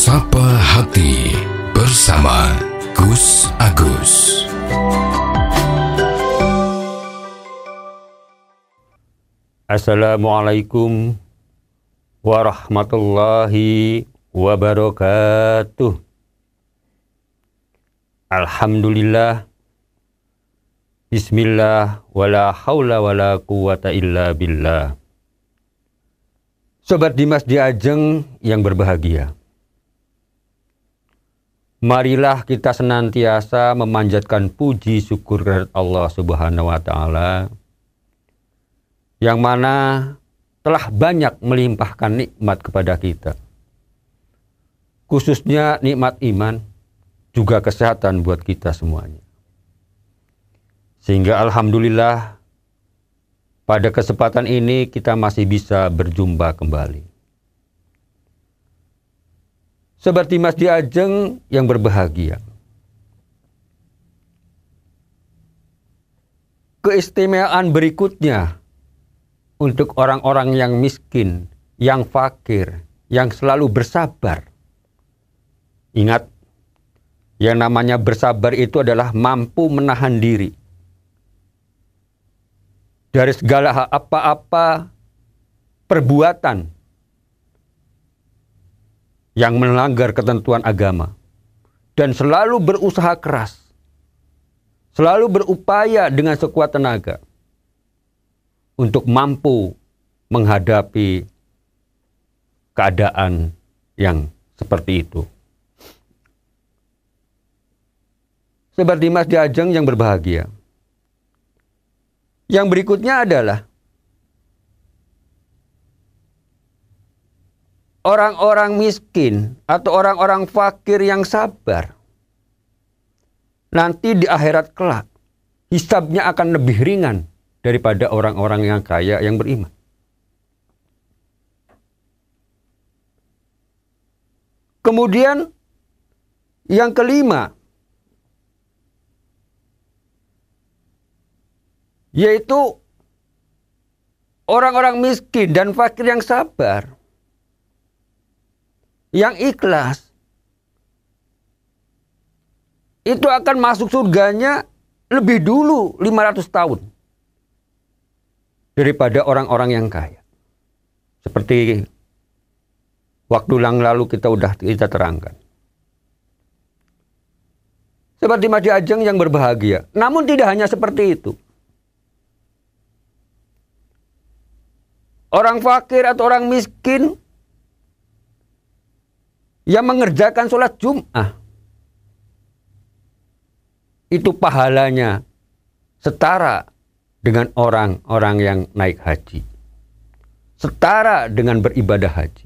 Sapa Hati bersama Gus Agus. Assalamualaikum warahmatullahi wabarakatuh. Alhamdulillah. Bismillah. Wala haula wala quwata illa billah. Sobat Dimas Diajeng yang berbahagia, marilah kita senantiasa memanjatkan puji syukur kepada Allah Subhanahu wa Ta'ala, yang mana telah banyak melimpahkan nikmat kepada kita, khususnya nikmat iman, juga kesehatan buat kita semuanya. Sehingga alhamdulillah pada kesempatan ini kita masih bisa berjumpa kembali. Sobat Dimas Diajeng yang berbahagia, keistimewaan berikutnya untuk orang-orang yang miskin, yang fakir, yang selalu bersabar. Ingat, yang namanya bersabar itu adalah mampu menahan diri dari segala apa-apa perbuatan yang melanggar ketentuan agama, dan selalu berusaha keras, selalu berupaya dengan sekuat tenaga untuk mampu menghadapi keadaan yang seperti itu. Sobat Dimas Diajeng yang berbahagia, yang berikutnya adalah orang-orang miskin atau orang-orang fakir yang sabar. Nanti di akhirat kelak, hisabnya akan lebih ringan daripada orang-orang yang kaya yang beriman. Kemudian yang kelima, yaitu orang-orang miskin dan fakir yang sabar, yang ikhlas, itu akan masuk surganya lebih dulu 500 tahun daripada orang-orang yang kaya. Seperti waktu yang lalu kita terangkan. Sobat Dimas Diajeng yang berbahagia, namun tidak hanya seperti itu. Orang fakir atau orang miskin yang mengerjakan sholat Jum'ah, itu pahalanya setara dengan orang-orang yang naik haji, setara dengan beribadah haji.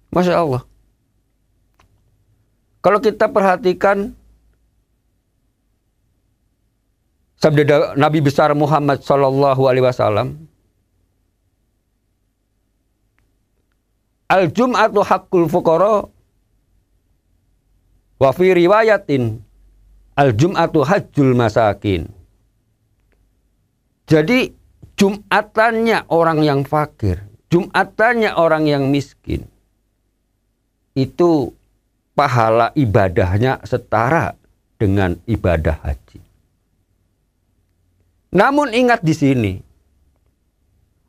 Masya Allah. Kalau kita perhatikan sabda Nabi besar Muhammad SAW, Al-Jum'atu haqqul fuqara, wa fi riwayatin Al-Jum'atu hajjul masakin. Jadi Jumatannya orang yang fakir, Jumatannya orang yang miskin, itu pahala ibadahnya setara dengan ibadah haji. Namun ingat di sini,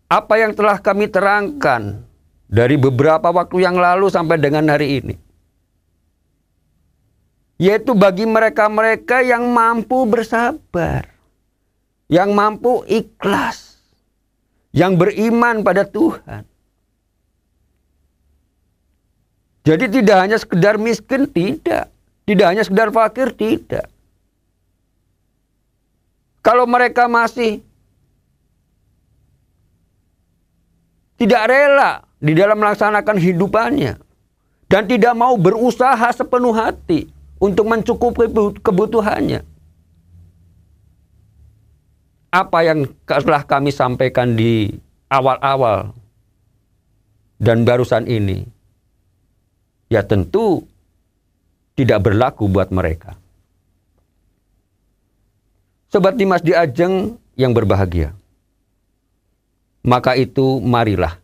apa yang telah kami terangkan dari beberapa waktu yang lalu sampai dengan hari ini, yaitu bagi mereka-mereka yang mampu bersabar, yang mampu ikhlas, yang beriman pada Tuhan. Jadi tidak hanya sekedar miskin, tidak hanya sekedar fakir, tidak. Kalau mereka masih tidak rela di dalam melaksanakan hidupannya dan tidak mau berusaha sepenuh hati untuk mencukupi kebutuhannya, apa yang telah kami sampaikan di awal-awal dan barusan ini, ya tentu tidak berlaku buat mereka. Sobat Dimas Diajeng yang berbahagia, maka itu marilah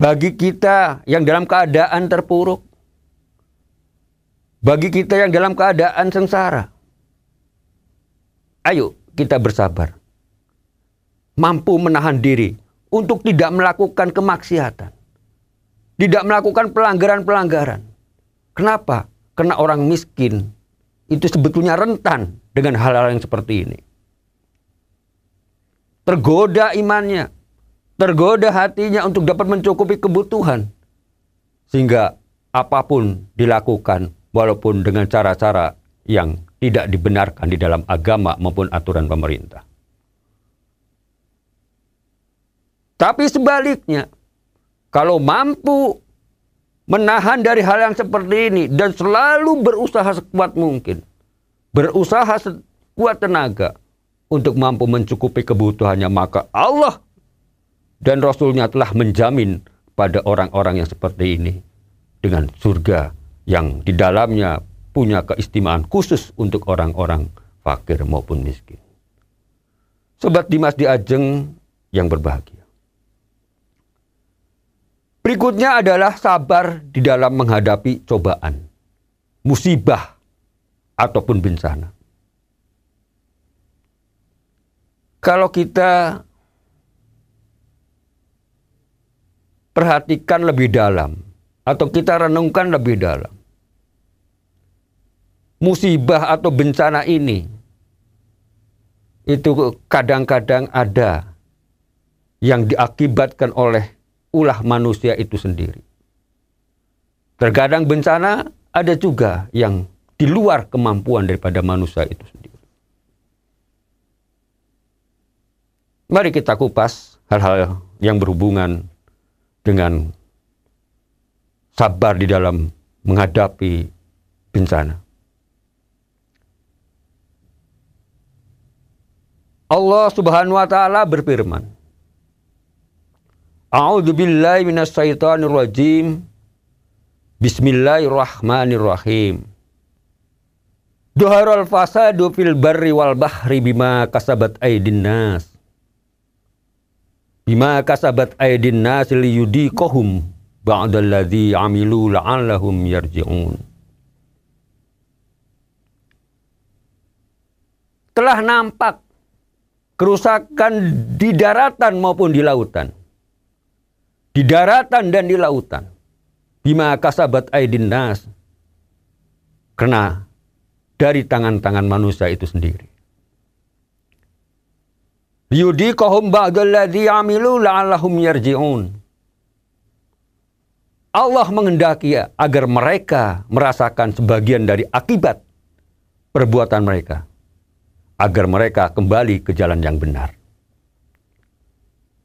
bagi kita yang dalam keadaan terpuruk, bagi kita yang dalam keadaan sengsara. Ayo kita bersabar, mampu menahan diri untuk tidak melakukan kemaksiatan, tidak melakukan pelanggaran-pelanggaran. Kenapa? Karena orang miskin itu sebetulnya rentan dengan hal-hal yang seperti ini. Tergoda imannya, tergoda hatinya untuk dapat mencukupi kebutuhan. Sehingga apapun dilakukan walaupun dengan cara-cara yang tidak dibenarkan di dalam agama maupun aturan pemerintah. Tapi sebaliknya, kalau mampu menahan dari hal yang seperti ini dan selalu berusaha sekuat mungkin, berusaha sekuat tenaga untuk mampu mencukupi kebutuhannya, maka Allah dan Rasul-Nya telah menjamin pada orang-orang yang seperti ini dengan surga yang di dalamnya punya keistimewaan khusus untuk orang-orang fakir maupun miskin. Sobat Dimas di Ajeng yang berbahagia. Berikutnya adalah sabar di dalam menghadapi cobaan, musibah, ataupun bencana. Kalau kita perhatikan lebih dalam, atau kita renungkan lebih dalam, musibah atau bencana ini, itu kadang-kadang ada yang diakibatkan oleh ulah manusia itu sendiri. Terkadang bencana ada juga yang di luar kemampuan daripada manusia itu sendiri. Mari kita kupas hal-hal yang berhubungan dengan sabar di dalam menghadapi bencana. Allah Subhanahu wa taala berfirman, A'udzu billahi minasyaitonir rajim. Bismillahirrahmanirrahim. Dhaharal fasadu fil barri wal bahri bima kasabat aydin nas. Bima kasabat aydin nas liyudiqahum ba'dalladzi 'amilu la'allahum yarji'un. Telah nampak kerusakan di daratan maupun di lautan. Di daratan dan di lautan. Bima kasabat aydin nas. Karena dari tangan-tangan manusia itu sendiri. Liyudiqahum ba'dalladzi 'amilu la'allahum yarji'un. Allah menghendaki agar mereka merasakan sebagian dari akibat perbuatan mereka. Agar mereka kembali ke jalan yang benar.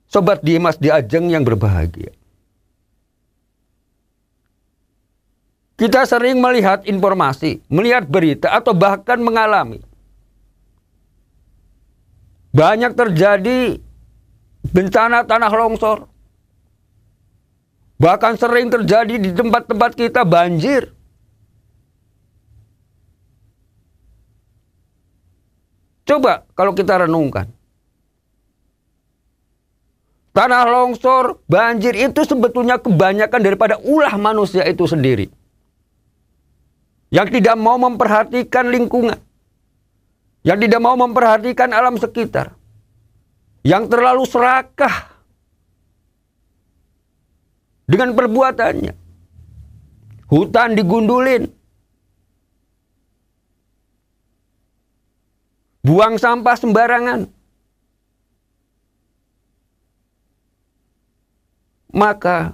Sobat Dimas di Ajeng yang berbahagia. Kita sering melihat informasi, melihat berita, atau bahkan mengalami. Banyak terjadi bencana tanah longsor. Bahkan sering terjadi di tempat-tempat kita banjir. Coba kalau kita renungkan. Tanah longsor, banjir itu sebetulnya kebanyakan daripada ulah manusia itu sendiri. Yang tidak mau memperhatikan lingkungan. Yang tidak mau memperhatikan alam sekitar. Yang terlalu serakah dengan perbuatannya. Hutan digundulin. Buang sampah sembarangan. Maka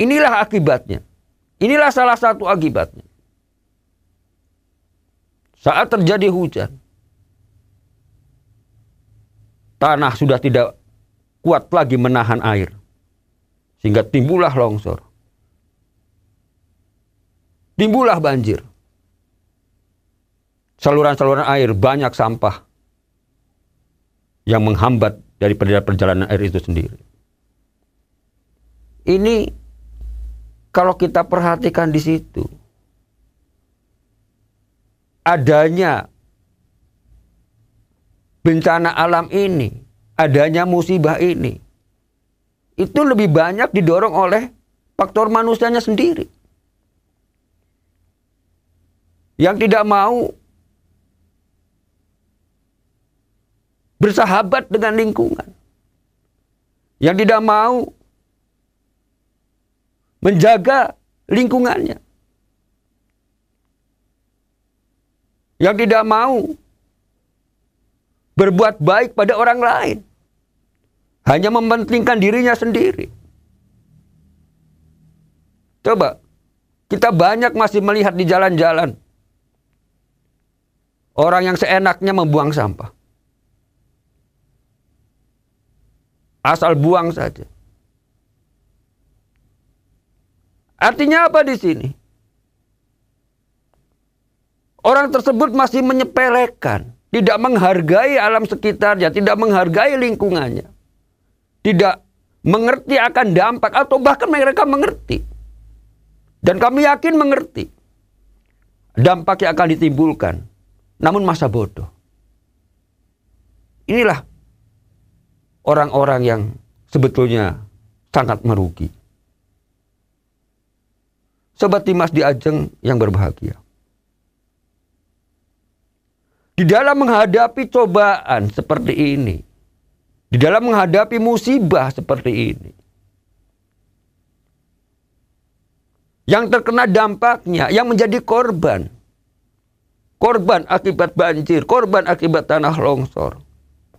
inilah akibatnya. Inilah salah satu akibatnya. Saat terjadi hujan, tanah sudah tidak kuat lagi menahan air. Sehingga timbullah longsor. Timbullah banjir. Saluran-saluran air banyak sampah yang menghambat dari perjalanan air itu sendiri. Ini kalau kita perhatikan di situ, adanya bencana alam ini, adanya musibah ini, itu lebih banyak didorong oleh faktor manusianya sendiri. Yang tidak mau bersahabat dengan lingkungan. Yang tidak mau menjaga lingkungannya. Yang tidak mau berbuat baik pada orang lain. Hanya mementingkan dirinya sendiri. Coba, kita banyak masih melihat di jalan-jalan orang yang seenaknya membuang sampah. Asal buang saja. Artinya apa di sini? Orang tersebut masih menyepelekan, tidak menghargai alam sekitarnya, tidak menghargai lingkungannya. Tidak mengerti akan dampak, atau bahkan mereka mengerti. Dan kami yakin mengerti dampak yang akan ditimbulkan. Namun masa bodoh. Inilah orang-orang yang sebetulnya sangat merugi. Sobat Dimas di Ajeng yang berbahagia. Di dalam menghadapi cobaan seperti ini, di dalam menghadapi musibah seperti ini, yang terkena dampaknya, yang menjadi korban akibat banjir, korban akibat tanah longsor,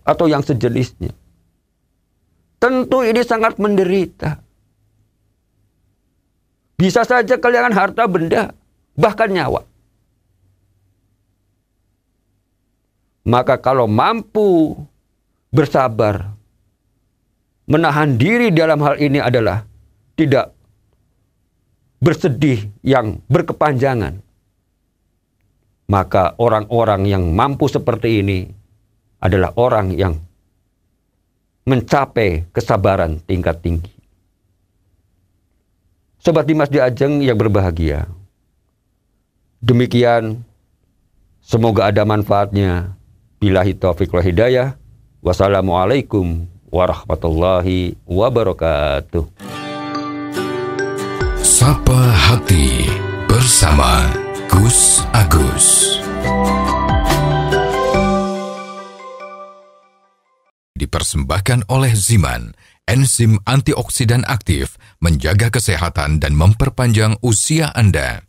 atau yang sejenisnya, tentu ini sangat menderita. Bisa saja kehilangan harta benda, bahkan nyawa. Maka kalau mampu bersabar, menahan diri dalam hal ini adalah tidak bersedih yang berkepanjangan. Maka orang-orang yang mampu seperti ini adalah orang yang mencapai kesabaran tingkat tinggi. Sobat Dimas di Ajeng yang berbahagia. Demikian, semoga ada manfaatnya. Billahi taufiq wal hidayah. Wassalamualaikum warahmatullahi wabarakatuh. Sapa Hati bersama Gus Agus. Dipersembahkan oleh Ziman, enzim antioksidan aktif, menjaga kesehatan dan memperpanjang usia Anda.